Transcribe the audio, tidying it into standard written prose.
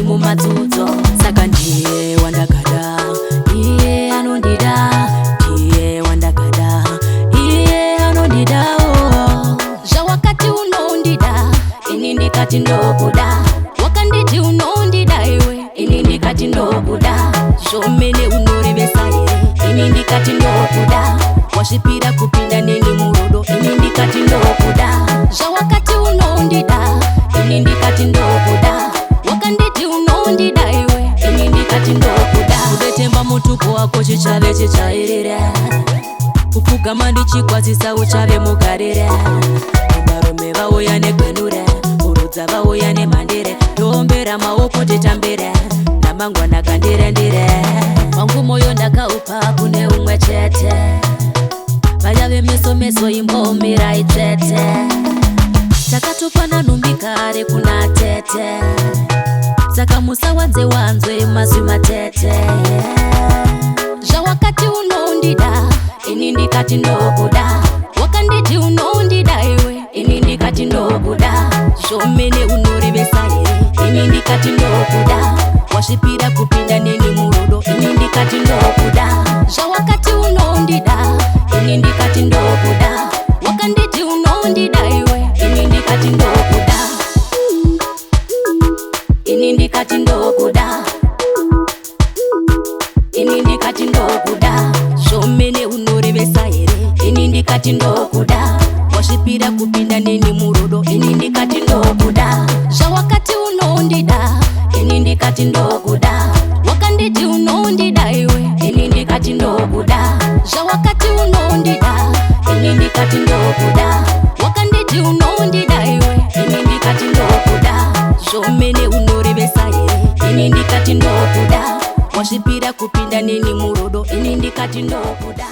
mumadzudzo. Saka ndiye wandagada, iye anondida, ndiye wandagada, iye anondidawo. Zvawakati unondida, ini ndikati ndokuda. Wakanditi unondida iwe, ini ndikati ndokuda. Zvomene unorevesa ere, ini ndikati ndokuda. Wasvipira kupinda neni murudo, ini ndikati ndokuda. Zvawakati unondida, ini ndikati ndokuda. Wakanditi unondida iwe, ini ndikati ndokuda. Kudetemba mutupo wako chichave chichairira, kupfugama ndichikwazisa uchave mugarire. Varume vauya negwenure, urudza vauya nemhandire. Ndombera maoko titambire, namangwana kandirendire. Wangu moyo ndakaupa kune umwe chete, vayave meso meso imbomira itete. Takatopana nhumbi kare kuna tete, saka musawanze wanzwe mazwi matete. Zvawakati unondida, ini ndikati ndokuda. Wakanditi unondida iwe, ini ndikati ndokuda. Zvomene unorevesa ere, ini ndikati ndokuda. Wasvipira kupinda neni murudo, ini ndikati ndokuda. Zvawakati unondida, ini ndikati ndokuda. Wakanditi unondida iwe, ini ndikati ndokuda. Ini ndikati ndokuda, ini ndikati ndokuda. Zvomene unorevesa ere, ini ndikati ndokuda. Wasvipira kupinda neni murudo, ini ndikati ndokuda. Zvawakati unondida, ini ndikati ndokuda. Wakanditi unondida iwe, ini ndikati ndokuda. Zvawakati unondida, ini ndikati ndokuda. Wakanditi unondida iwe, ini ndikati ndokuda. Zvomene unorevesa ere, ini ndikati ndokuda. Wasvipira kupinda neni murudo, ini ndikati ndokuda.